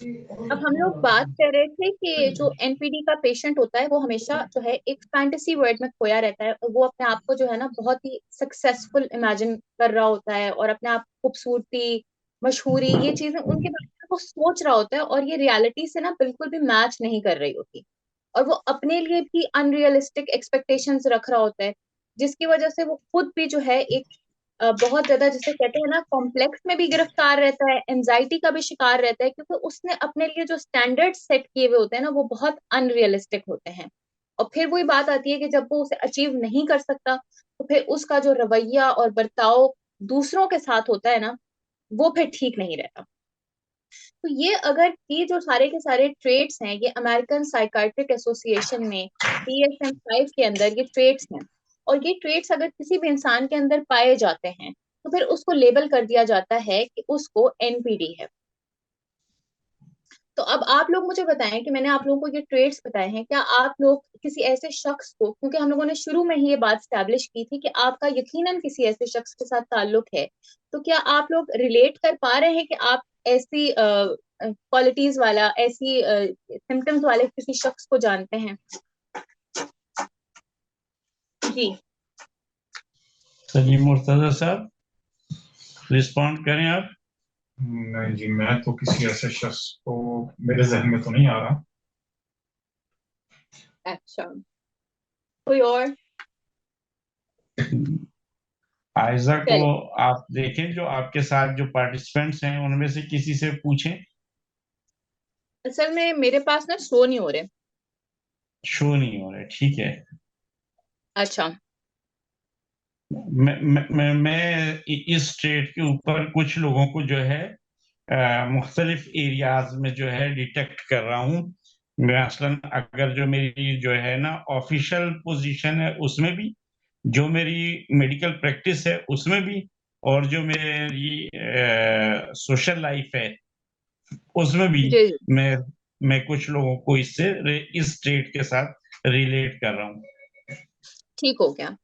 अब हम लोग बात कर रहे थे कि जो एनपीडी का पेशेंट होता है वो हमेशा जो है एक फैंटेसी वर्ल्ड में खोया रहता है, और वो अपने आप को जो है ना बहुत ही सक्सेसफुल इमेजिन कर रहा होता है, और अपने आप खूबसूरती, मशहूरी, ये चीजें उनके बारे में वो सोच रहा होता है, और ये रियलिटी से ना बिल्कुल भी मैच नहीं कर रही होती। और वो अपने लिए भी अनरियलिस्टिक एक्सपेक्टेशंस रख रहा होता है, जिसकी वजह से वो खुद भी जो है एक बहुत ज्यादा, जिसे कहते हैं ना, कॉम्प्लेक्स में भी गिरफ्तार रहता है, एंजाइटी का भी शिकार रहता है, क्योंकि उसने अपने लिए जो स्टैंडर्ड सेट किए हुए होते हैं ना वो बहुत अनरियलिस्टिक होते हैं। और फिर वही बात आती है कि जब वो उसे अचीव नहीं कर सकता, तो फिर उसका जो रवैया और बर्ताव दूसरों के साथ होता है ना, वो फिर ठीक नहीं रहता। तो ये अगर ये जो सारे के सारे ट्रेट्स हैं, ये अमेरिकन साइकाट्रिक एसोसिएशन में DSM-5 के अंदर ये ट्रेट्स हैं, और ये ट्रेट्स अगर किसी भी इंसान के अंदर पाए जाते हैं तो फिर उसको लेबल कर दिया जाता है कि उसको एनपीडी है। तो अब आप लोग मुझे बताएं कि मैंने आप लोगों को ये ट्रेट्स बताए हैं, क्या आप लोग किसी ऐसे शख्स को, क्योंकि हम लोगों ने शुरू में ही ये बात स्टैब्लिश की थी कि आपका यकीनन किसी ऐसे शख्स के साथ ताल्लुक है, तो क्या आप लोग रिलेट कर पा रहे हैं कि आप ऐसी क्वालिटीज वाला, ऐसी सिम्टम्स वाले किसी शख्स को जानते हैं? जी। सलीम मुर्तजा साहब, रिस्पॉन्ड करें आप। नहीं जी, मैं तो किसी ऐसे शख्स को मेरे जहन में तो नहीं आ रहा। अच्छा, कोई और? आयजा को चलिए, आप देखें, जो आपके साथ जो पार्टिसिपेंट्स हैं उनमें से किसी से पूछें। असल में मेरे पास ना शो नहीं हो रहे। शो नहीं हो रहा है, ठीक है। अच्छा। मैं इस स्टेट के ऊपर कुछ लोगों को जो है मुख्तलिफ एरियाज में जो है डिटेक्ट कर रहा हूँ। मैं असलन अगर जो मेरी जो है ना ऑफिशियल पोजीशन है उसमें भी, जो मेरी मेडिकल प्रैक्टिस है उसमें भी, और जो मेरी सोशल लाइफ है उसमें भी, जी जी। मैं मैं कुछ लोगों को इस स्टेट के साथ रिलेट कर रहा हूँ। ठीक हो गया।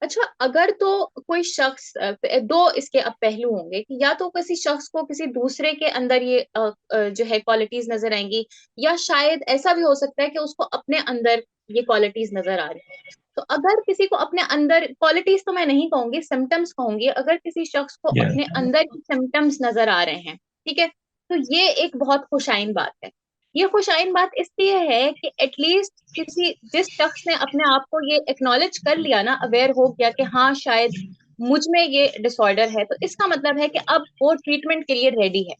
अच्छा, अगर तो कोई शख्स, दो इसके अब पहलू होंगे कि या तो किसी शख्स को किसी दूसरे के अंदर ये जो है क्वालिटीज नजर आएंगी, या शायद ऐसा भी हो सकता है कि उसको अपने अंदर ये क्वालिटीज नजर आ रही हैं। तो अगर किसी को अपने अंदर क्वालिटीज, तो मैं नहीं कहूंगी, सिम्टम्स कहूंगी, अगर किसी शख्स को या अपने अंदर सिम्टम्स नजर आ रहे हैं, ठीक है, तो ये एक बहुत खुशाइन बात है। ये खुशाइन बात इसलिए है कि एटलीस्ट किसी, जिस शख्स ने अपने आप को ये एक्नॉलेज कर लिया ना, अवेयर हो गया कि हाँ शायद मुझ में ये डिसऑर्डर है, तो इसका मतलब है कि अब वो ट्रीटमेंट के लिए रेडी है।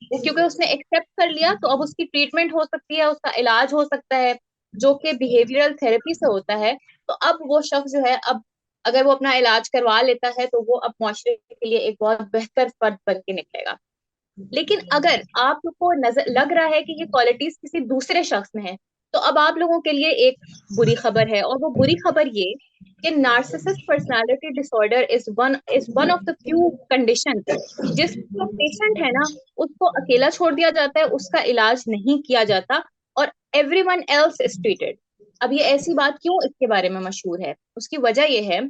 वो क्योंकि उसने एक्सेप्ट कर लिया, तो अब उसकी ट्रीटमेंट हो सकती है, उसका इलाज हो सकता है, जो कि बिहेवियरल थेरेपी से होता है। तो अब वो शख्स जो है, अब अगर वो अपना इलाज करवा लेता है तो वो अब मुआशरे के लिए एक बहुत बेहतर फर्द बन के निकलेगा। लेकिन अगर आपको नजर लग रहा है कि ये क्वालिटीज किसी दूसरे शख्स में है, तो अब आप लोगों के लिए एक बुरी खबर है, और वो बुरी खबर ये कि narcissist personality disorder is one of the few condition जिसका पेशेंट है ना, उसको अकेला छोड़ दिया जाता है, उसका इलाज नहीं किया जाता, और एवरीवन एल्स इज ट्रीटेड। अब ये ऐसी बात क्यों इसके बारे में मशहूर है, उसकी वजह यह है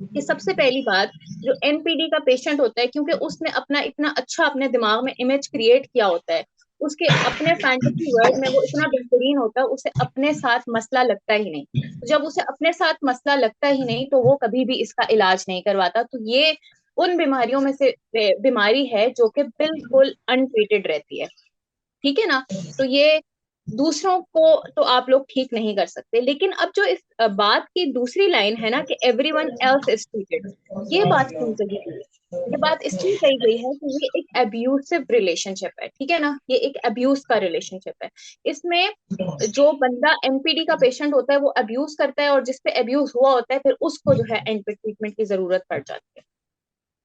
कि सबसे पहली बात, जो एनपीडी का पेशेंट होता है, क्योंकि उसने अपना इतना अच्छा अपने दिमाग में इमेज क्रिएट किया होता है, उसके अपने फैंटेसी वर्ल्ड में वो इतना बेहतरीन होता है, उसे अपने साथ मसला लगता ही नहीं। तो जब उसे अपने साथ मसला लगता ही नहीं, तो वो कभी भी इसका इलाज नहीं करवाता। तो ये उन बीमारियों में से बीमारी है जो कि बिल्कुल अनट्रीटेड रहती है, ठीक है ना। तो ये दूसरों को तो आप लोग ठीक नहीं कर सकते, लेकिन अब जो इस बात की दूसरी लाइन है ना कि एवरीवन एल्स इज ट्रीटेड, ये बात क्यों कही गई है? ये बात इसलिए कही गई है कि ये एक अब्यूसिव रिलेशनशिप है, ठीक है ना, ये एक अब्यूज का रिलेशनशिप है। इसमें जो बंदा एनपीडी का पेशेंट होता है वो अब्यूज करता है, और जिसपे अब्यूज हुआ होता है फिर उसको जो है एंटी ट्रीटमेंट की जरूरत पड़ जाती है।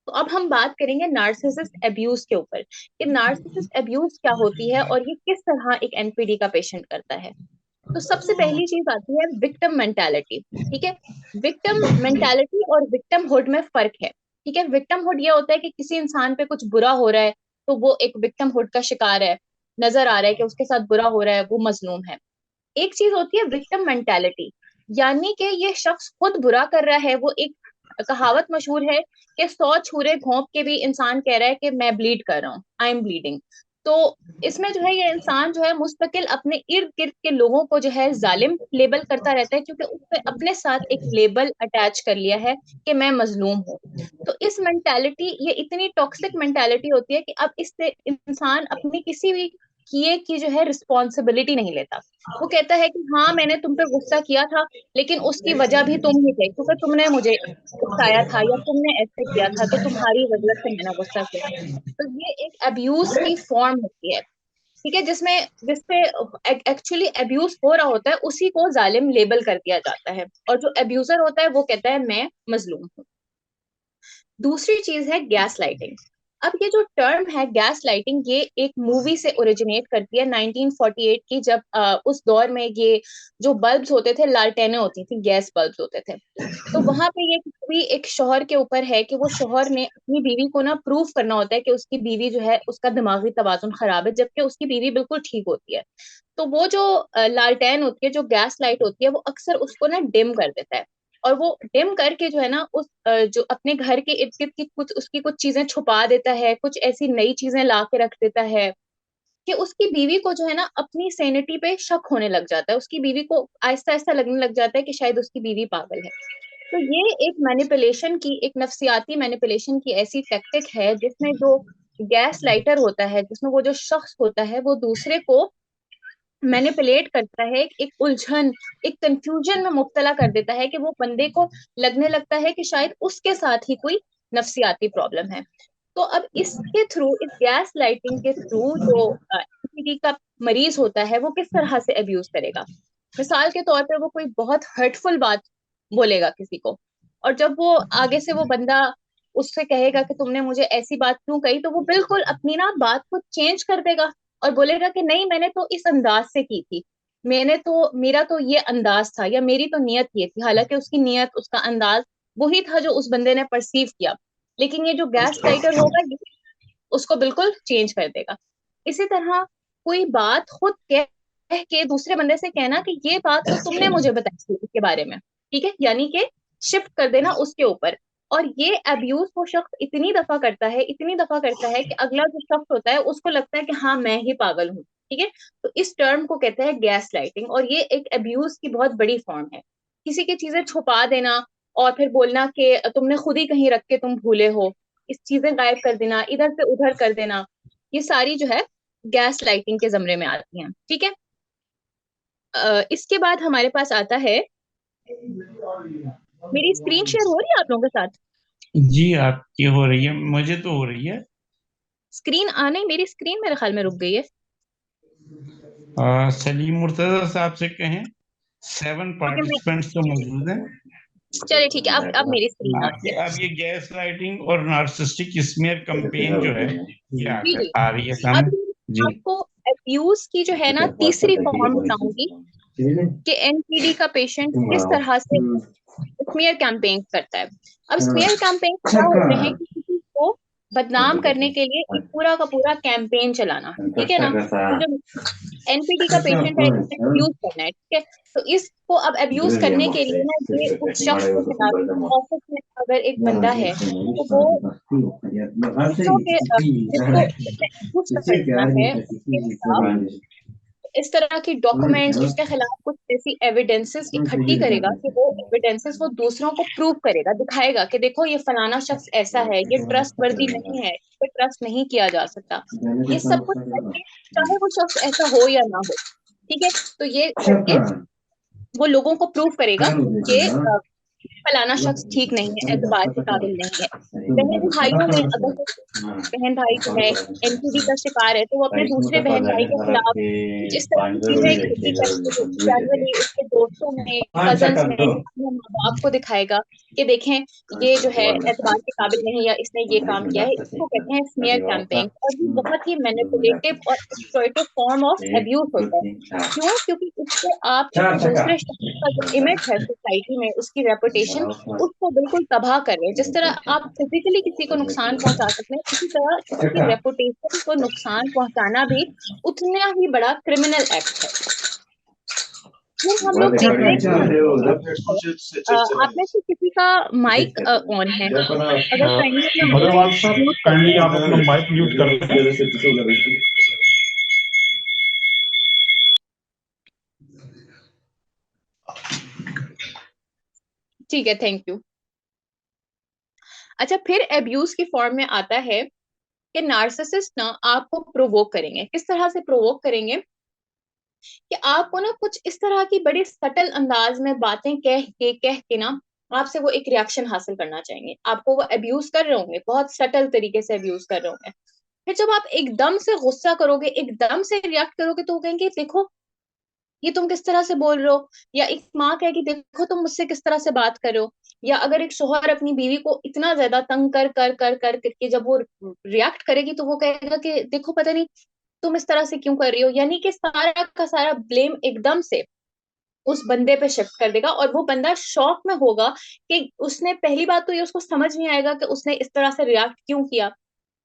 तो अब हम बात करेंगे नार्सिसिस्ट अब्यूज के ऊपर, कि नार्सिसिस्ट अब्यूज क्या होती है और ये किस तरह एक एनपीडी का पेशेंट करता है। तो सबसे पहली चीज आती है विक्टिम मेंटालिटी, ठीक है। विक्टिम मेंटालिटी और विक्टिमहुड में फर्क है, ठीक है। विक्टिमहुड ये होता है कि किसी इंसान पे कुछ बुरा हो रहा है, तो वो एक विक्टिमहुड का शिकार है, नजर आ रहा है कि उसके साथ बुरा हो रहा है, वो मजलूम है। एक चीज होती है विक्टिम मेंटालिटी, यानी कि ये शख्स खुद बुरा कर रहा है। वो एक कहावत मशहूर है कि 100 छुरे घोंप के भी इंसान कह रहा है कि मैं ब्लीड कर रहा हूँ, आई एम ब्लीडिंग। तो इसमें जो है ये इंसान जो है मुस्तकिल अपने इर्द गिर्द के लोगों को जो है जालिम लेबल करता रहता है, क्योंकि उसने अपने साथ एक लेबल अटैच कर लिया है कि मैं मजलूम हूँ। तो इस मेंटालिटी, ये इतनी टॉक्सिक मेंटालिटी होती है कि अब इससे इंसान अपनी किसी भी किए की जो है रिस्पॉन्सिबिलिटी नहीं लेता। वो कहता है कि हाँ मैंने तुम पे गुस्सा किया था, लेकिन उसकी वजह भी तुम ही थे, क्योंकि तुमने मुझे उकसाया था या तुमने ऐसे किया था, तो तुम्हारी वजह से मैंने गुस्सा किया। तो ये एक अब्यूज की फॉर्म होती है, ठीक है, जिसमें जिसपे एक्चुअली अब्यूज हो रहा होता है उसी को जालिम लेबल कर दिया जाता है, और जो अब्यूजर होता है वो कहता है मैं मजलूम हूँ। दूसरी चीज है गैस लाइटिंग। अब ये जो टर्म है गैस लाइटिंग, ये एक मूवी से ओरिजिनेट करती है 1948 की, जब उस दौर में ये जो बल्ब्स होते थे, लालटेनें होती थी, गैस बल्ब्स होते थे। तो वहां पे ये भी एक शौहर के ऊपर है कि वो शौहर ने अपनी बीवी को ना प्रूफ करना होता है कि उसकी बीवी जो है उसका दिमागी तवाजुन खराब है, जबकि उसकी बीवी बिल्कुल ठीक होती है। तो वो जो लालटेन होती है, जो गैस लाइट होती है, वो अक्सर उसको ना डिम कर देता है, और वो डिम करके जो है ना उस जो अपने घर के इर्द गिर्द की कुछ उसकी कुछ चीजें छुपा देता है, कुछ ऐसी नई चीजें ला के रख देता है कि उसकी बीवी को जो है ना अपनी सैनिटी पे शक होने लग जाता है, उसकी बीवी को आहिस्ता आहिस्ता लगने लग जाता है कि शायद उसकी बीवी पागल है। तो ये एक मैनिपुलेशन की, एक नफ्सियाती मैनिपुलेशन की ऐसी टैक्टिक है जिसमें जो गैस लाइटर होता है, जिसमें वो जो शख्स होता है वो दूसरे को मैनिपुलेट करता है, एक उलझन, एक कंफ्यूजन में मुब्तला कर देता है कि वो बंदे को लगने लगता है कि शायद उसके साथ ही कोई नफ्सियाती प्रॉब्लम है। तो अब इसके थ्रू, इस गैस लाइटिंग के थ्रू जो एनसीडी का मरीज होता है वो किस तरह से अब्यूज करेगा। मिसाल के तौर पर वो कोई बहुत हर्टफुल बात बोलेगा किसी को, और जब वो आगे से वो बंदा उससे कहेगा कि तुमने मुझे ऐसी बात क्यों कही, तो वो बिल्कुल अपनी ना बात को चेंज कर देगा और बोलेगा कि नहीं, मैंने तो इस अंदाज से की थी, मेरा तो ये अंदाज था, या मेरी तो नियत ये थी। हालांकि उसकी नियत, उसका अंदाज वही था जो उस बंदे ने परसीव किया, लेकिन ये जो गैस लाइटर होगा ये उसको बिल्कुल चेंज कर देगा। इसी तरह कोई बात खुद कह के दूसरे बंदे से कहना कि ये बात तो तुमने मुझे बताई थी इसके बारे में, ठीक है, यानी कि शिफ्ट कर देना उसके ऊपर। और ये अब्यूज वो शख्स इतनी दफा करता है, इतनी दफा करता है कि अगला जो शख्स होता है उसको लगता है कि हाँ मैं ही पागल हूँ, ठीक है। तो इस टर्म को कहते हैं गैस लाइटिंग, और ये एक अब्यूज की बहुत बड़ी फॉर्म है। किसी की चीजें छुपा देना और फिर बोलना कि तुमने खुद ही कहीं रख के तुम भूले हो, इस चीजें गायब कर देना, इधर से उधर कर देना, ये सारी जो है गैस लाइटिंग के जमरे में आती हैं, ठीक है। इसके बाद हमारे पास आता है, मेरी स्क्रीन शेयर हो रही है आप लोगों के साथ? जी आपकी हो रही है, मुझे तो हो रही है। स्क्रीन आने, मेरी स्क्रीन मेरे ख्याल में रुक गई है। सलीम मुर्तजा साहब से कहें, 7 ठीक है, मैं, पार्टिसिपेंट्स तो मौजूद हैं। चलिए ठीक है, अब मेरी स्क्रीन आ रही है। अब ये गैस लाइटिंग और नार्सिसिस्टिक स्मीयर कैंपेन जो है ये जी जी। आ रही है अब सामने। जी आपको अब्यूज की जो है ना तीसरी फॉर्म बताऊंगी कि एनपीडी का पेशेंट किस तरह से स्मीयर कैंपेन करता है। अब स्मीयर कैंपेन क्या होते हैं कि किसी को बदनाम करने के लिए एक पूरा का पूरा कैंपेन चलाना, ठीक है ना। तो जो एनपीडी का पेशेंट है, इसने अब्यूज करना है, ठीक है। तो इसको अब अब्यूज करने के लिए ना ये उस शख्स के खिलाफ, ऑफिस में अगर एक बंदा है तो वो दूसरों के जिसको इसने अब्यूज करना है उसके खिलाफ इस तरह की डॉक्यूमेंट्स, उसके खिलाफ कुछ ऐसी एविडेंसेस इकट्ठी करेगा कि वो एविडेंसेस वो दूसरों को प्रूव करेगा, दिखाएगा कि देखो ये फलाना शख्स ऐसा है, ये ट्रस्ट वर्दी नहीं है, इस पर ट्रस्ट नहीं किया जा सकता। ये सब कुछ करके, चाहे वो शख्स ऐसा हो या ना हो, ठीक है, तो ये करके वो लोगों को प्रूव करेगा कि फलाना शख्स ठीक नहीं है, एतबार के काबिल नहीं है। बहन भाइयों में अगर कोई बहन भाई जो है एनसीडी का शिकार है, तो वो अपने दूसरे बहन भाई के खिलाफ कुछ इस तरह की चीजें इकट्ठी करेंगे, जो जनरली उसके दोस्तों में, कजन्स में, अपने माँ बाप को दिखाएगा कि देखें ये जो है एतबार के काबिल नहीं, या इसने ये काम किया है। इसको कहते हैं स्मीयर कैंपेन, और ये बहुत ही मैनिपुलेटिव और एक्सप्लॉइटिव फॉर्म ऑफ अब्यूज होता है। क्यों? क्योंकि इससे आप एक दूसरे शख्स का जो इमेज है सोसाइटी में, उसकी रेपुटेशन, उसको बिल्कुल तबाह कर रहे हैं। जिस तरह आप फिजिकली किसी को नुकसान पहुंचा सकते हैं, उसी तरह किसी की रेपुटेशन को नुकसान पहुंचाना भी उतना ही बड़ा क्रिमिनल एक्ट है। फिर हम लोग देखते हैं कि आप में से किसी का माइक ऑन है, अगर काइंडली अपना माइक म्यूट कर काइंडली दें। आप अपना माइक म्यूट कर दें। ठीक है, थैंक यू। अच्छा, फिर अब्यूज की फॉर्म में आता है कि नार्सिसिस्ट ना आपको प्रोवोक करेंगे। किस तरह से प्रोवोक करेंगे? कि आपको ना कुछ इस तरह की बड़ी सटल अंदाज में बातें कह के ना आपसे वो एक रिएक्शन हासिल करना चाहेंगे। आपको वो अब्यूज कर रहे होंगे, बहुत सटल तरीके से अब्यूज कर रहे होंगे। फिर जब आप एकदम से गुस्सा करोगे, एकदम से रिएक्ट करोगे, तो वो कहेंगे देखो ये तुम किस तरह से बोल रहे हो। या एक माँ कहेगी देखो तुम मुझसे किस तरह से बात कर रहे हो। या अगर एक शोहर अपनी बीवी को इतना ज्यादा तंग कर करके जब वो रिएक्ट करेगी, तो वो कहेगा कि देखो पता नहीं तुम इस तरह से क्यों कर रही हो। यानी कि सारा का सारा ब्लेम एकदम से उस बंदे पे शिफ्ट कर देगा, और वो बंदा शॉक में होगा कि उसने, पहली बात तो ये उसको समझ नहीं आएगा कि उसने इस तरह से रिएक्ट क्यों किया,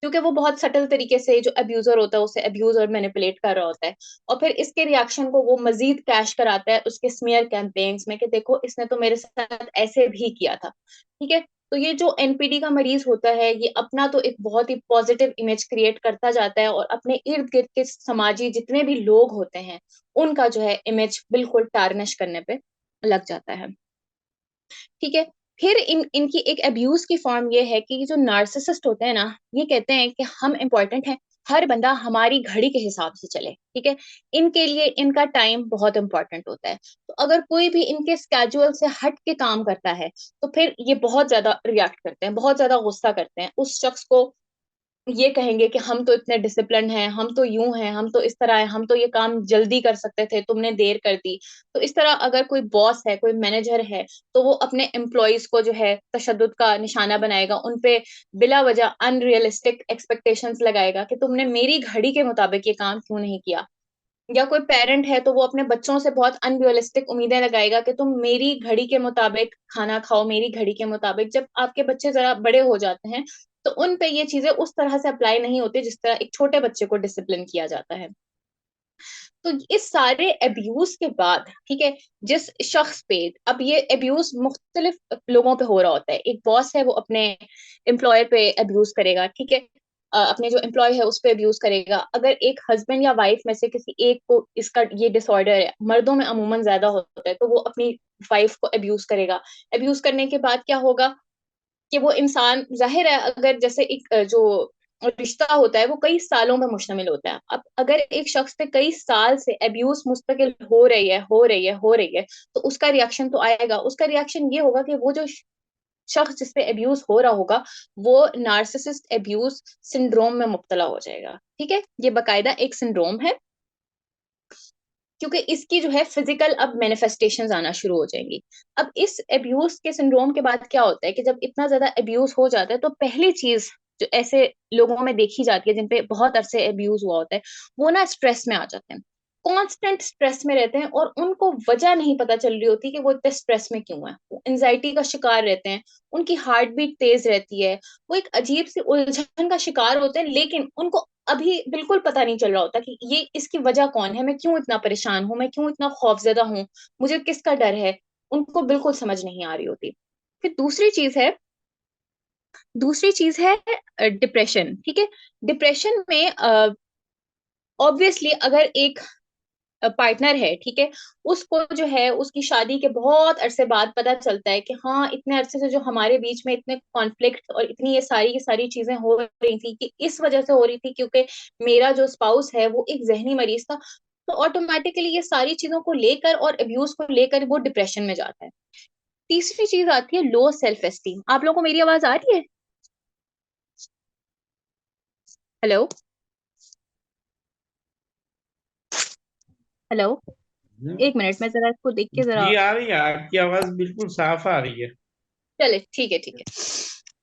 क्योंकि वो बहुत सटल तरीके से जो अब्यूजर होता है उसे अब्यूज और मैनिपुलेट कर रहा होता है। और फिर इसके रिएक्शन को वो मजीद कैश कराता है उसके स्मीयर कैंपेन्स में कि देखो इसने तो मेरे साथ ऐसे भी किया था। ठीक है। तो ये जो एनपीडी का मरीज होता है, ये अपना तो एक बहुत ही पॉजिटिव इमेज क्रिएट करता जाता है, और अपने इर्द गिर्द के समाजी जितने भी लोग होते हैं उनका जो है इमेज बिल्कुल टारनिश करने पे लग जाता है। ठीक है। फिर इनकी एक अब्यूज की फॉर्म ये है कि जो नार्सिसिस्ट होते हैं ना, ये कहते हैं कि हम इंपॉर्टेंट हैं, हर बंदा हमारी घड़ी के हिसाब से चले। ठीक है। इनके लिए इनका टाइम बहुत इंपॉर्टेंट होता है। तो अगर कोई भी इनके स्केड्यूल से हट के काम करता है, तो फिर ये बहुत ज्यादा रिएक्ट करते हैं, बहुत ज्यादा गुस्सा करते हैं उस शख्स को। ये कहेंगे कि हम तो इतने डिसिप्लिन हैं, हम तो यूं हैं, हम तो इस तरह है, हम तो ये काम जल्दी कर सकते थे, तुमने देर कर दी। तो इस तरह अगर कोई बॉस है, कोई मैनेजर है, तो वो अपने एम्प्लॉयज को जो है तशद्दुद का निशाना बनाएगा, उनपे बिला वजह अनरियलिस्टिक एक्सपेक्टेशंस लगाएगा कि तुमने मेरी घड़ी के मुताबिक ये काम क्यों नहीं किया। या कोई पेरेंट है तो वो अपने बच्चों से बहुत अनरियलिस्टिक उम्मीदें लगाएगा कि तुम मेरी घड़ी के मुताबिक खाना खाओ, मेरी घड़ी के मुताबिक। जब आपके बच्चे जरा बड़े हो जाते हैं, तो उन पे ये चीजें उस तरह से अप्लाई नहीं होती जिस तरह एक छोटे बच्चे को डिसिप्लिन किया जाता है। तो इस सारे अब्यूज के बाद, ठीक है, जिस शख्स पे अब ये अब्यूज मुख्तलिफ लोगों पे हो रहा होता है। एक बॉस है वो अपने एम्प्लॉयर पे अब्यूज करेगा। ठीक है। अपने जो एम्प्लॉय है उस पे अब्यूज करेगा। अगर एक हस्बैंड या वाइफ में से किसी एक को इसका ये डिसऑर्डर है, मर्दों में अमूमन ज्यादा होता है, तो वो अपनी वाइफ को अब्यूज करेगा। अब्यूज करने के बाद क्या होगा कि वो इंसान, जाहिर है अगर जैसे एक जो रिश्ता होता है वो कई सालों पर मुश्तमिल होता है। अब अगर एक शख्स पे कई साल से अब्यूज मुस्तकिल हो रही है, तो उसका रिएक्शन तो आएगा। उसका रिएक्शन ये होगा कि वो जो शख्स जिस पे अब्यूज हो रहा होगा, वो नार्सिसिस्ट अब्यूज सिंड्रोम में मुब्तला हो जाएगा। ठीक है। ये बकायदा एक सिंड्रोम है, क्योंकि इसकी जो है फिजिकल अब मैनिफेस्टेशंस आना शुरू हो जाएंगी। अब इस अब्यूज के सिंड्रोम के बाद क्या होता है कि जब इतना ज्यादा अब्यूज हो जाता है, तो पहली चीज जो ऐसे लोगों में देखी जाती है जिनपे बहुत अरसे अब्यूज हुआ होता है, वो ना स्ट्रेस में आ जाते हैं। कांस्टेंट स्ट्रेस में रहते हैं, और उनको वजह नहीं पता चल रही होती कि वो इतने स्ट्रेस में क्यों है। वो एंजाइटी का शिकार रहते हैं, उनकी हार्ट बीट तेज रहती है, वो एक अजीब सी उलझन का शिकार होते हैं, लेकिन उनको अभी बिल्कुल पता नहीं चल रहा होता कि ये इसकी वजह कौन है, मैं क्यों इतना परेशान हूं, मैं क्यों इतना खौफजदा हूं, मुझे किसका डर है। उनको बिल्कुल समझ नहीं आ रही होती। फिर दूसरी चीज है डिप्रेशन। ठीक है। डिप्रेशन में ऑब्वियसली अगर एक पार्टनर है, ठीक है, उसको जो है उसकी शादी के बहुत अरसे बाद पता चलता है कि हाँ इतने अरसे से जो हमारे बीच में इतने कॉन्फ्लिक्ट और इतनी ये सारी की सारी चीजें हो रही थी, कि इस वजह से हो रही थी क्योंकि मेरा जो स्पाउस है वो एक जहनी मरीज था। तो ऑटोमेटिकली ये सारी चीजों को लेकर और अब्यूज को लेकर वो डिप्रेशन में जाता है। तीसरी चीज आती है लो सेल्फ एस्टीम। आप लोगों को मेरी आवाज आ रही है? हेलो? हेलो? एक मिनट, मैं जरा इसको देख के जरा। जी आ रही है, आपकी आवाज बिल्कुल साफ आ रही है। चले, ठीक है, ठीक है।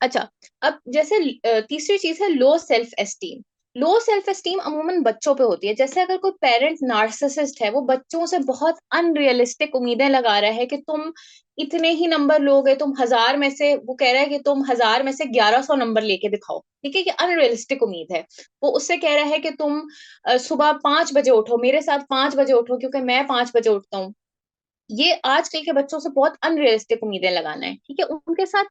अच्छा, अब जैसे तीसरी चीज है low self esteem. Low self esteem अमूमन बच्चों पे होती है। जैसे अगर कोई पेरेंट नार्सिसिस्ट है, वो बच्चों से बहुत अनरियलिस्टिक उम्मीदें लगा रहा है कि तुम इतने ही नंबर लोगे, तुम 1000 में से, वो कह रहा है कि तुम 1000 में से 1100 नंबर लेके दिखाओ। ठीक है। ये अनरियलिस्टिक उम्मीद है। वो उससे कह रहा है कि तुम सुबह 5 बजे उठो, मेरे साथ 5 बजे उठो क्योंकि मैं 5 बजे उठता हूँ। ये आजकल के बच्चों से बहुत अनरियलिस्टिक उम्मीदें लगाना है। ठीक है। उनके साथ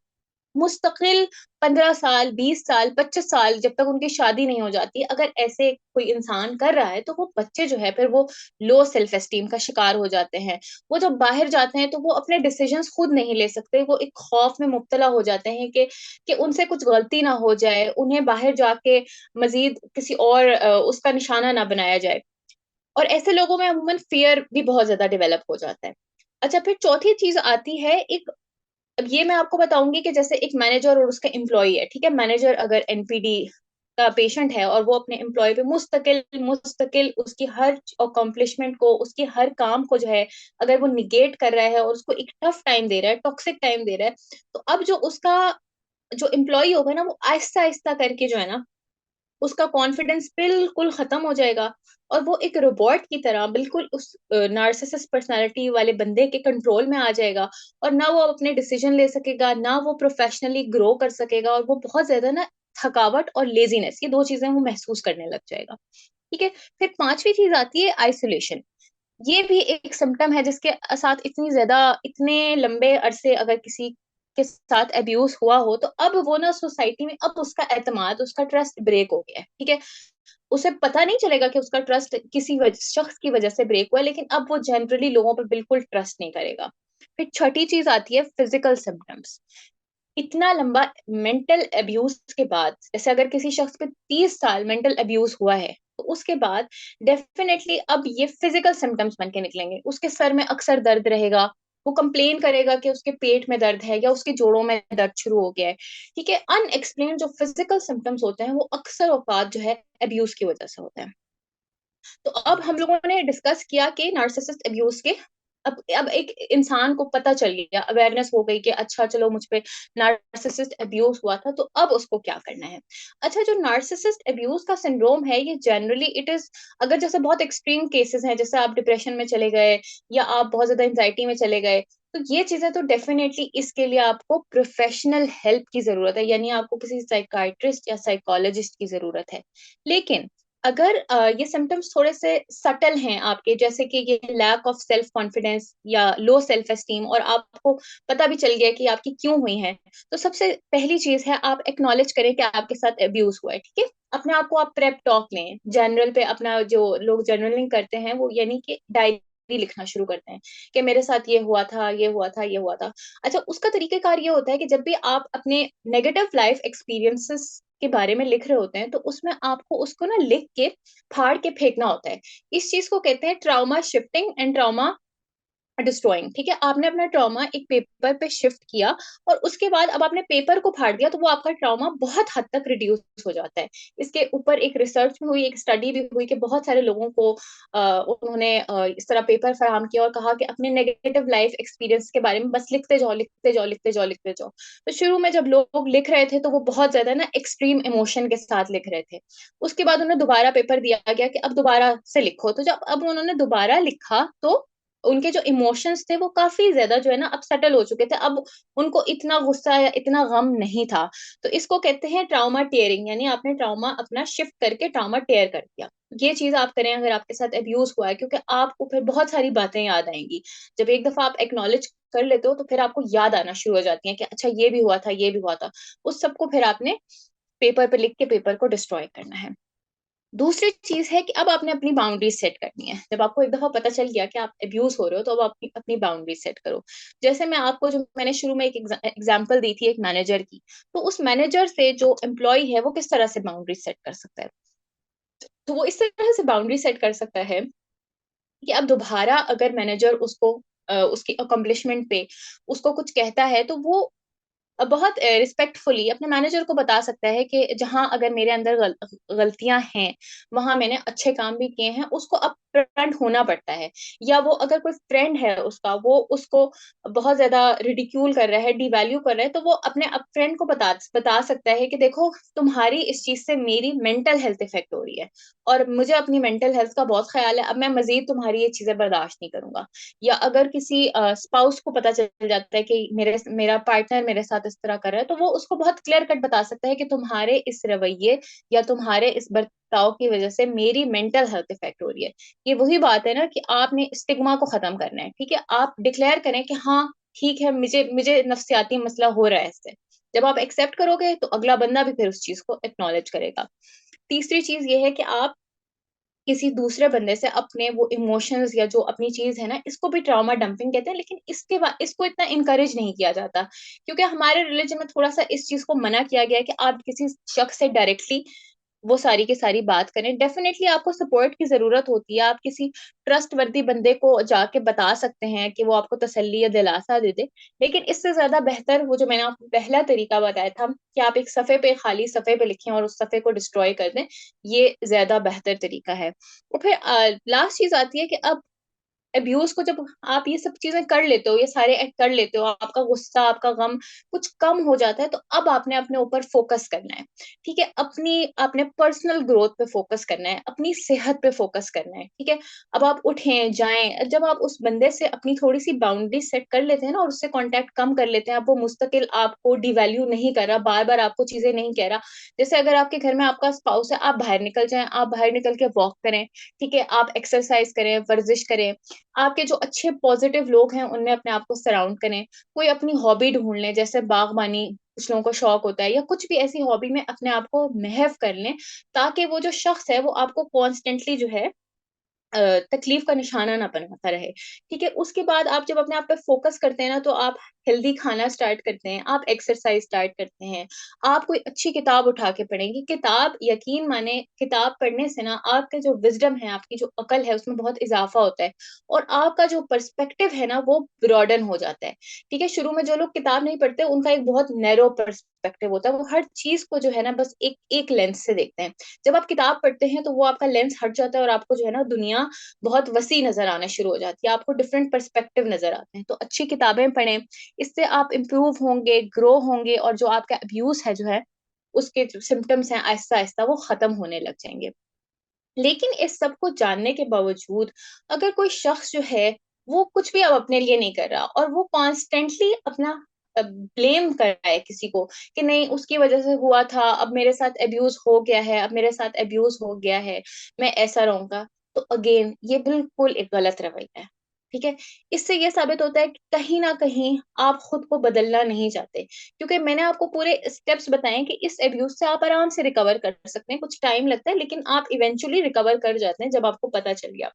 मुस्तकिल 15 साल, 20 साल, 25 साल, जब तक उनकी शादी नहीं हो जाती, अगर ऐसे कोई इंसान कर रहा है, तो वो बच्चे जो है फिर वो लो सेल्फ एस्टीम का शिकार हो जाते हैं। वो जब बाहर जाते हैं तो वो अपने डिसीजंस खुद नहीं ले सकते, वो एक खौफ में मुब्तला हो जाते हैं कि उनसे कुछ गलती ना हो जाए, उन्हें बाहर जाके मजीद किसी और उसका निशाना ना बनाया जाए। और ऐसे लोगों में अमूमन फियर भी बहुत ज्यादा डेवलप हो जाता है। अच्छा, फिर चौथी चीज आती है एक, अब ये मैं आपको बताऊंगी कि जैसे एक मैनेजर और उसका एम्प्लॉय है, ठीक है, मैनेजर अगर एनपीडी का पेशेंट है और वो अपने एम्प्लॉय पे मुस्तकिल मुस्तकिल उसकी हर अकॉम्प्लिशमेंट को, उसकी हर काम को जो है अगर वो निगेट कर रहा है और उसको एक टफ टाइम दे रहा है, टॉक्सिक टाइम दे रहा है, तो अब जो उसका जो एम्प्लॉय होगा ना, वो आहिस्ता आहिस्ता करके जो है ना, उसका कॉन्फिडेंस बिल्कुल खत्म हो जाएगा, और वो एक रोबोट की तरह बिल्कुल उस नार्सिसिस्ट पर्सनालिटी वाले बंदे के कंट्रोल में आ जाएगा। और ना वो अपने डिसीजन ले सकेगा, ना वो प्रोफेशनली ग्रो कर सकेगा, और वो बहुत ज्यादा ना थकावट और लेजीनेस, ये दो चीजें वो महसूस करने लग जाएगा। ठीक है। फिर पांचवी चीज आती है आइसोलेशन। ये भी एक सिम्टम है जिसके साथ इतनी ज्यादा, इतने लंबे अरसे अगर किसी के साथ अब्यूज हुआ हो, तो अब वो ना सोसाइटी में, अब उसका एतमाद, उसका ट्रस्ट ब्रेक हो गया है। ठीक है। उसे पता नहीं चलेगा कि उसका ट्रस्ट किसी शख्स की वजह से ब्रेक हुआ है, लेकिन अब वो जनरली लोगों पर बिल्कुल ट्रस्ट नहीं करेगा। फिर छठी चीज आती है फिजिकल सिम्टम्स। इतना लंबा मेंटल अब्यूज के बाद, जैसे अगर किसी शख्स पे 30 साल मेंटल अब्यूज हुआ है, तो उसके बाद डेफिनेटली अब ये फिजिकल सिम्टम्स बन के निकलेंगे। उसके सर में अक्सर दर्द रहेगा, वो कंप्लेन करेगा कि उसके पेट में दर्द है या उसके जोड़ों में दर्द शुरू हो गया है। ठीक है। अनएक्सप्लेन जो फिजिकल सिम्टम्स होते हैं वो अक्सर औकात जो है अब्यूज की वजह से होते हैं। तो अब हम लोगों ने डिस्कस किया कि नार्सिसिस्ट अब्यूज के, अब एक इंसान को पता चल गया, अवेयरनेस हो गई कि अच्छा चलो मुझ पे नार्सिसिस्ट अब्यूज हुआ था, तो अब उसको क्या करना है। अच्छा, जो नार्सिसिस्ट अब्यूज का सिंड्रोम है, ये जनरली इट इज, अगर जैसे बहुत एक्सट्रीम केसेस हैं, जैसे आप डिप्रेशन में चले गए या आप बहुत ज्यादा एंजाइटी में चले गए, तो ये चीजें तो डेफिनेटली इसके लिए आपको प्रोफेशनल हेल्प की जरूरत है, यानी आपको किसी साइकाइट्रिस्ट या साइकोलॉजिस्ट की जरूरत है। लेकिन अगर ये सिम्टम्स थोड़े से सटल हैं आपके, जैसे कि ये लैक ऑफ सेल्फ कॉन्फिडेंस या लो सेल्फ एस्टीम, और आपको पता भी चल गया कि आपकी क्यों हुई है, तो सबसे पहली चीज है आप एक्नॉलेज करें कि आपके साथ अब्यूज हुआ है। ठीक है। अपने आप को आप प्रेप टॉक लें, जनरल पे अपना, जो लोग जर्नलिंग करते हैं वो यानी कि डायरी लिखना शुरू करते हैं कि मेरे साथ ये हुआ था, ये हुआ था, ये हुआ था। अच्छा, उसका तरीकेकार ये होता है कि जब भी आप अपने नेगेटिव लाइफ एक्सपीरियंसेस के बारे में लिख रहे होते हैं, तो उसमें आपको उसको ना लिख के फाड़ के फेंकना होता है। इस चीज को कहते हैं ट्राउमा शिफ्टिंग एंड ट्राउमा डिस्ट्रॉइंग। ठीक है। आपने अपना ट्रॉमा एक पेपर पे शिफ्ट किया, और उसके बाद अब आपने पेपर को फाड़ दिया, तो वो आपका ट्रॉमा बहुत हद तक रिड्यूस हो जाता है। इसके ऊपर एक रिसर्च भी हुई, एक स्टडी भी हुई कि बहुत सारे लोगों को उन्होंने इस तरह पेपर फराहम किया और कहा कि अपने नेगेटिव लाइफ एक्सपीरियंस के बारे में बस लिखते जाओ, लिखते जाओ, लिखते जाओ, लिखते जाओ। तो शुरू में जब लोग लिख रहे थे, तो वो बहुत ज्यादा ना एक्सट्रीम इमोशन के साथ लिख रहे थे। उसके बाद उन्हें दोबारा पेपर दिया गया कि अब दोबारा से लिखो, तो जब अब उन्होंने दोबारा लिखा, तो उनके जो इमोशंस थे वो काफी ज्यादा जो है ना अब सेटल हो चुके थे, अब उनको इतना गुस्सा या इतना गम नहीं था। तो इसको कहते हैं ट्राउमा टेयरिंग, यानी आपने ट्राउमा अपना शिफ्ट करके ट्राउमा टेयर कर दिया। ये चीज आप करें अगर आपके साथ अब्यूज हुआ है, क्योंकि आपको फिर बहुत सारी बातें याद आएंगी। जब एक दफा आप एक्नॉलेज कर लेते हो, तो फिर आपको याद आना शुरू हो जाती है कि अच्छा ये भी हुआ था, ये भी हुआ था। उस सबको फिर आपने पेपर पे लिख के पेपर को डिस्ट्रॉय करना है। दूसरी चीज है कि अब आपने अपनी बाउंड्रीज सेट करनी है। जब आपको एक दफा पता चल गया कि आप अब्यूज हो रहे हो, तो अब आप अपनी अपनी बाउंड्रीज सेट करो। जैसे मैं आपको, जो मैंने शुरू में एक एग्जांपल दी थी एक मैनेजर की, तो उस मैनेजर से जो एम्प्लॉय है वो किस तरह से बाउंड्रीज सेट कर सकता है। तो वो इस तरह से बाउंड्री सेट कर सकता है कि अब दोबारा अगर मैनेजर उसको उसकी अकम्पलिशमेंट पे उसको कुछ कहता है, तो वो बहुत रिस्पेक्टफुली अपने मैनेजर को बता सकता है कि जहां अगर मेरे अंदर गलतियां हैं, वहां मैंने अच्छे काम भी किए हैं, उसको अपफ्रंट होना पड़ता है। या वो अगर कोई फ्रेंड है उसका, वो उसको बहुत ज्यादा रिडिक्यूल कर रहा है, डिवैल्यू कर रहा है, तो वो अपने फ्रेंड को बता सकता है कि देखो, तुम्हारी इस चीज से मेरी मेंटल हेल्थ इफेक्ट हो रही है, और मुझे अपनी मेंटल हेल्थ का बहुत ख्याल है, अब मैं मजीद तुम्हारी ये चीजें बर्दाश्त नहीं करूंगा। या अगर किसी स्पाउस को पता चल जाता है कि मेरा पार्टनर मेरे साथ इस तरह कर रहा है, तो वो उसको बहुत क्लियर कट बता सकता है कि तुम्हारे इस रवैये या तुम्हारे इस बर्ताव की वजह से मेरी मेंटल हेल्थ इफेक्ट हो रही है। ये वही बात है ना कि आपने स्टिग्मा को खत्म करना है। ठीक है। आप डिक्लेयर करें कि हाँ ठीक है, मुझे मुझे नफ्सियाती मसला हो रहा है इससे। जब आप एक्सेप्ट करोगे तो अगला बंदा भी फिर उस चीज को एक्नॉलेज करेगा। तीसरी चीज ये है कि आप किसी दूसरे बंदे से अपने वो इमोशंस या जो अपनी चीज है ना, इसको भी ट्रॉमा डंपिंग कहते हैं, लेकिन इसके बाद इसको इतना इनकरेज नहीं किया जाता, क्योंकि हमारे रिलीजन में थोड़ा सा इस चीज को मना किया गया है कि आप किसी शख्स से डायरेक्टली वो सारी की सारी बात करें। डेफिनेटली आपको सपोर्ट की जरूरत होती है, आप किसी ट्रस्ट वर्दी बंदे को जाके बता सकते हैं कि वो आपको तसल्ली या दिलासा दे दे, लेकिन इससे ज्यादा बेहतर वो जो मैंने आपको पहला तरीका बताया था कि आप एक सफे पे, खाली सफे पे लिखें और उस सफे को डिस्ट्रॉय कर दें, ये ज्यादा बेहतर तरीका है। और फिर लास्ट चीज आती है कि अब अब्यूज को जब आप ये सब चीजें कर लेते हो, ये सारे एक्ट कर लेते हो, आपका गुस्सा, आपका गम कुछ कम हो जाता है, तो अब आपने अपने ऊपर फोकस करना है। ठीक है, अपनी आपने पर्सनल ग्रोथ पे फोकस करना है, अपनी सेहत पे फोकस करना है। ठीक है, अब आप उठें जाएं, जब आप उस बंदे से अपनी थोड़ी सी बाउंड्री सेट कर लेते हैं ना और उससे कांटेक्ट कम कर लेते हैं, अब वो मुस्तकिल आपको डिवैल्यू नहीं कर रहा, बार बार आपको चीजें नहीं कह रहा। जैसे अगर आपके घर में आपका स्पाउस है, आप बाहर निकल जाएं, आप बाहर निकल के वॉक करें, ठीक है, आप एक्सरसाइज करें, वर्जिश करें, आपके जो अच्छे पॉजिटिव लोग हैं उनमें अपने आप को सराउंड करें, कोई अपनी हॉबी ढूंढ लें, जैसे बागबानी कुछ लोगों को शौक होता है, या कुछ भी ऐसी हॉबी में अपने आप को महव कर लें, ताकि वो जो शख्स है वो आपको कॉन्स्टेंटली जो है तकलीफ का निशाना ना बनाता रहे। ठीक है, उसके बाद आप जब अपने आप पे फोकस करते हैं ना, तो आप हेल्दी खाना स्टार्ट करते हैं, आप एक्सरसाइज स्टार्ट करते हैं, आप कोई अच्छी किताब उठा के पढ़ेंगे। किताब, यकीन माने, किताब पढ़ने से ना आपके जो विजडम है, आपकी जो अकल है, उसमें बहुत इजाफा होता है, और आपका जो पर्सपेक्टिव है ना वो ब्रॉडन हो जाता है। ठीक है, शुरू में जो लोग किताब नहीं पढ़ते उनका एक बहुत नैरो पर्सपेक्टिव होता है, वो हर चीज को जो है ना बस एक एक लेंस से देखते हैं। जब आप किताब पढ़ते हैं तो वो आपका लेंस हट जाता है और आपको जो है ना दुनिया बहुत वसी नजर आना शुरू हो जाती है, आपको डिफरेंट पर्सपेक्टिव नजर आते हैं। तो अच्छी किताबें पढ़ें, इससे आप इम्प्रूव होंगे, ग्रो होंगे, और जो आपका अब्यूज है जो है उसके जो सिम्टम्स हैं आहिस्ता आहिस्ता वो खत्म होने लग जाएंगे। लेकिन इस सब को जानने के बावजूद अगर कोई शख्स जो है वो कुछ भी अब अपने लिए नहीं कर रहा और वो कॉन्स्टेंटली अपना ब्लेम कर रहा है किसी को कि नहीं उसकी वजह से हुआ था, अब मेरे साथ अब्यूज हो गया है, अब मेरे साथ अब्यूज हो गया है, मैं ऐसा रहूंगा, तो अगेन ये बिल्कुल एक गलत रवैया है। ठीक है, इससे ये साबित होता है कि कहीं ना कहीं आप खुद को बदलना नहीं चाहते, क्योंकि मैंने आपको पूरे स्टेप्स बताए कि इस अब्यूज से आप आराम से रिकवर कर सकते हैं, कुछ टाइम लगता है लेकिन आप इवेंचुअली रिकवर कर जाते हैं जब आपको पता चल गया।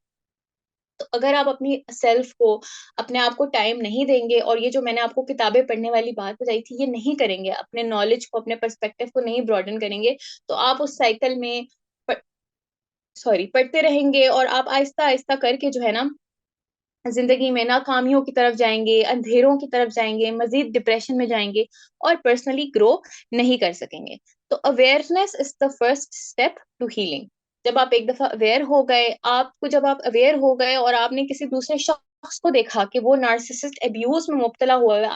तो अगर आप अपनी सेल्फ को, अपने आप को टाइम नहीं देंगे, और ये जो मैंने आपको किताबें पढ़ने वाली बात बताई थी ये नहीं करेंगे, अपने नॉलेज को, अपने पर्सपेक्टिव को नहीं ब्रॉडन करेंगे, तो आप उस साइकिल में पढ़ते रहेंगे, और आप आहिस्ता आहिस्ता करके जो है ना जिंदगी में नाकामियों की तरफ जाएंगे, अंधेरों की तरफ जाएंगे, मजीद डिप्रेशन में जाएंगे, और पर्सनली ग्रो नहीं कर सकेंगे। तो awareness is the first step to healing. जब आप एक दफा अवेयर हो गए, आपको जब आप अवेयर हो गए और आपने किसी दूसरे शख्स को देखा कि वो नार्सिसिस्ट अब्यूज में मुब्तला हुआ है,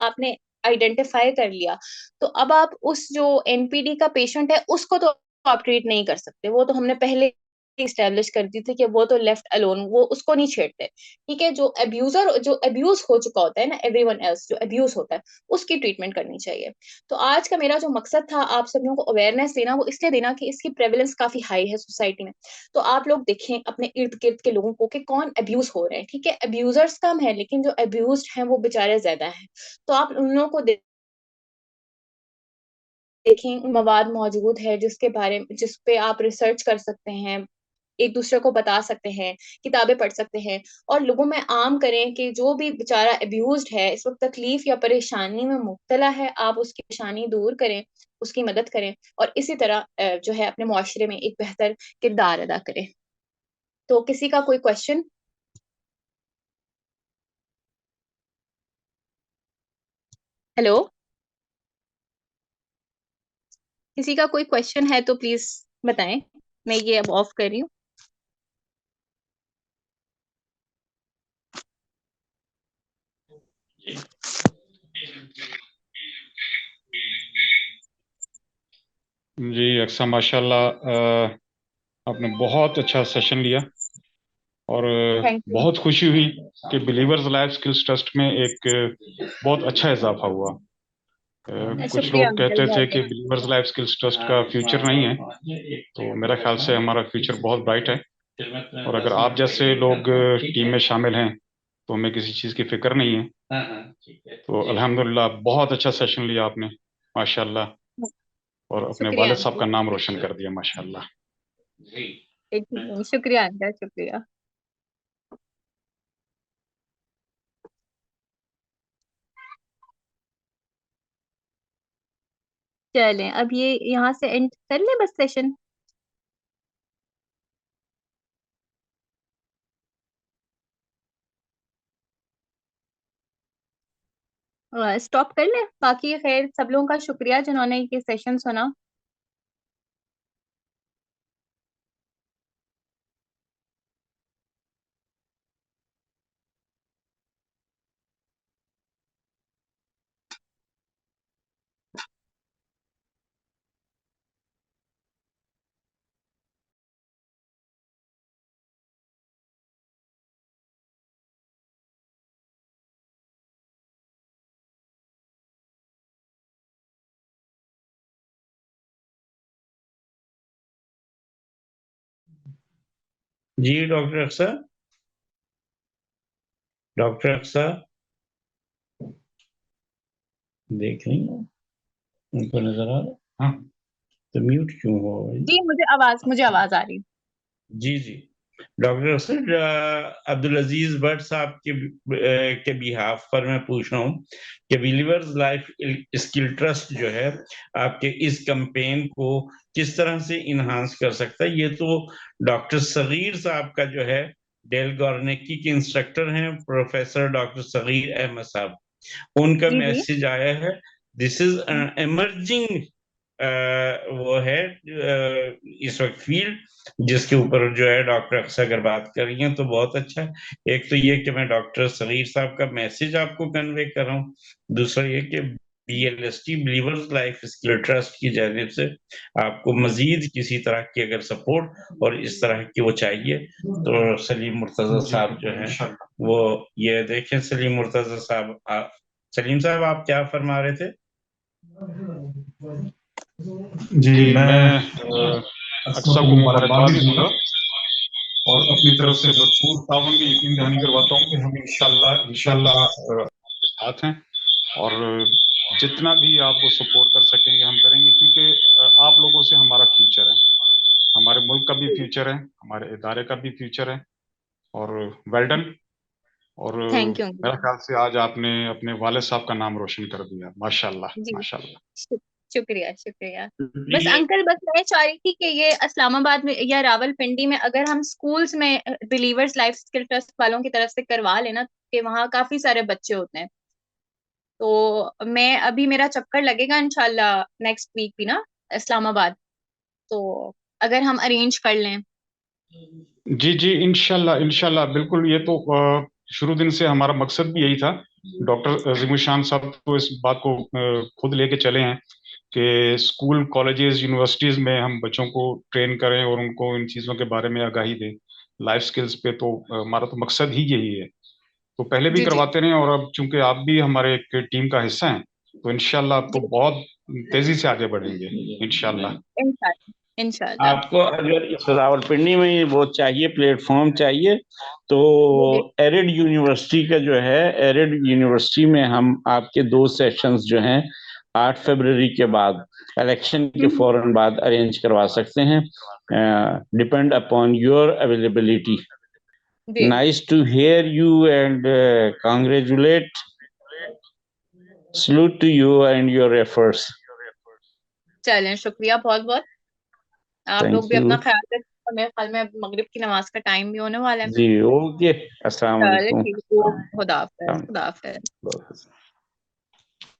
आपने आइडेंटिफाई कर लिया, तो अब आप उस जो एनपीडी का पेशेंट है उसको तो आप ट्रीट नहीं कर सकते, वो तो हमने पहले इस्टेब्लिश कर दी थी कि वो तो लेफ्ट अलोन, वो उसको नहीं छेड़ते। ठीक है, जो अब्यूजर, जो अब्यूज हो चुका होता है ना, एवरीवन एल्स जो अब्यूज होता है उसकी ट्रीटमेंट करनी चाहिए। तो आज का मेरा जो मकसद था आप सब लोगों को अवेयरनेस देना, वो इसलिए देना कि इसकी प्रेवलेंस काफी हाई है सोसाइटी में। तो आप लोग देखें अपने इर्द गिर्द के लोगों को कि कौन अब्यूज हो रहे हैं। ठीक है, अब्यूजर्स कम है लेकिन जो अब्यूज हैं वो बेचारे ज्यादा हैं। तो आप उन लोगों को देखें, मवाद मौजूद है जिसके बारे में, जिस पे आप रिसर्च कर सकते हैं, एक दूसरे को बता सकते हैं, किताबें पढ़ सकते हैं, और लोगों में आम करें कि जो भी बेचारा अब्यूज्ड है, इस वक्त तकलीफ या परेशानी में मुब्तला है, आप उसकी परेशानी दूर करें, उसकी मदद करें, और इसी तरह जो है अपने मुआशरे में एक बेहतर किरदार अदा करें। तो किसी का कोई क्वेश्चन? हेलो, किसी का कोई क्वेश्चन है तो प्लीज बताएं, मैं ये अब ऑफ कर रही हूँ। जी अक्सा माशाल्लाह, आपने बहुत अच्छा सेशन लिया और थैंक यू। बहुत खुशी हुई कि बिलीवर्स लाइफ स्किल्स ट्रस्ट में एक बहुत अच्छा इजाफा हुआ। कुछ शुक्रिया लोग अंकल, कहते थे बहुत कि बहुत। बिलीवर्स लाइफ स्किल्स ट्रस्ट का फ्यूचर नहीं है, तो मेरा ख्याल से हमारा फ्यूचर बहुत ब्राइट है। और अगर आप जैसे लोग टीम में शामिल हैं तो हमें किसी चीज़ की फिक्र नहीं है। तो अल्हम्दुलिल्लाह बहुत अच्छा सेशन लिया आपने। माशाल्लाह, और अपने शुक्रिया वालिद साहब अंकल। का नाम रोशन कर दिया माशाल्लाह। शुक्रिया अंकल, शुक्रिया। चलें, अब ये यहाँ से एंड कर लें बस सेशन। स्टॉप कर लें। बाकी खैर सब लोगों का शुक्रिया जिन्होंने ये सेशन सुना। जी डॉक्टर अक्सर, डॉक्टर अक्सर देख लेंगे, उनको नजर आ रहा। हाँ, तो म्यूट क्यों हो भाई? जी मुझे आवाज आ रही। जी जी, डॉक्टर अक्सर, अब्दुल अजीज भट्ट साहब के बिहाफ पर मैं पूछ रहा हूँ कि बिलीवर्स लाइफ स्किल ट्रस्ट जो है आपके इस कैंपेन को किस तरह से इनहांस कर सकता है। ये तो डॉक्टर सगीर साहब का जो है, डेल गॉर्नेकी के इंस्ट्रक्टर हैं प्रोफेसर डॉक्टर सगीर अहमद साहब, उनका जी जी। मैसेज आया है। दिस इज एमर्जिंग, वो है इस वक्त फील्ड जिसके ऊपर जो है डॉक्टर अक्सर अगर बात कर रही हैं तो बहुत अच्छा है। एक तो ये कि मैं डॉक्टर सगीर साहब का मैसेज आपको कन्वे कर रहा हूँ, दूसरा ये कि बीएलएसटी बिलीवर्स लाइफ स्किल ट्रस्ट की जानिब से आपको मजीद किसी तरह की अगर सपोर्ट और इस तरह की वो चाहिए तो सलीम मुर्तजा साहब जो है वो ये देखें। सलीम मुर्तजा साहब, सलीम साहब आप क्या फरमा रहे थे? जी, जी, मैं मैं अक्सर अक्सर को को मुबारकबाद मुबारकबाद भी दूंगा दूंगा और और अपनी अपनी तरफ तरफ से से भरपूर भरपूर ताउन की यकीन दहानी करवाता हूँ कि हम इंशाल्लाह इंशाल्लाह साथ हैं, और जितना भी आपको सपोर्ट कर सकेंगे हम करेंगे, क्योंकि आप लोगों से हमारा फ्यूचर है, हमारे मुल्क का भी फ्यूचर है, हमारे इदारे का भी फ्यूचर है। और वेल डन। और थैंक यू मेरा अंकल। ख्याल से आज आपने अपने वालिद साहब का नाम रोशन कर दिया, माशाल्लाह जी, माशाल्लाह। शुक्रिया शुक्रिया। बस ये अंकल, बस मैं चाह रही थी कि ये इस्लामाबाद में या रावलपिंडी में अगर हम स्कूल्स में बिलीवर्स लाइफ स्किल ट्रस्ट वालों की तरफ से करवा लेना, कि वहाँ काफी सारे बच्चे होते हैं, तो मैं अभी मेरा चक्कर लगेगा इंशाल्लाह नेक्स्ट वीक भी ना इस्लामाबाद, तो अगर हम अरेंज कर लें। जी जी, इंशाल्लाह इंशाल्लाह बिल्कुल। ये तो शुरू दिन से हमारा मकसद भी यही था। डॉक्टर अजीमुशान साहब तो इस बात को खुद लेके चले हैं कि स्कूल कॉलेजेस यूनिवर्सिटीज में हम बच्चों को ट्रेन करें और उनको इन चीज़ों के बारे में आगाही दें, लाइफ स्किल्स पे। तो हमारा तो मकसद ही यही है। तो पहले भी जी जी करवाते रहे, और अब चूंकि आप भी हमारे एक टीम का हिस्सा हैं, तो इंशाल्लाह आप तो जी, बहुत तेजी से आगे बढ़ेंगे इंशाल्लाह। इंशाल्लाह इंशाल्लाह। आपको अगर इस रावलपिंडी में वो चाहिए, प्लेटफॉर्म चाहिए, तो जी जी एरिड यूनिवर्सिटी का जो है, एरिड यूनिवर्सिटी में हम आपके 2 सेशंस जो हैं 8 फरवरी के बाद, इलेक्शन के हम्म, फौरन बाद अरेंज करवा सकते हैं, डिपेंड अपॉन योर अवेलेबिलिटी। जी। Nice to hear you and congratulate, salute to you and your efforts. चलें, शुक्रिया बहुत बहुत। आप लोग थैंक भी अपना यू। ख्याल रखें, मेरे ख्याल में अब मगरिब की नमाज का टाइम भी होने वाला है। जी ओके, अस्सलाम चले वालेकुम। ठीक है, खुदा हाफिज, खुदा हाफिज।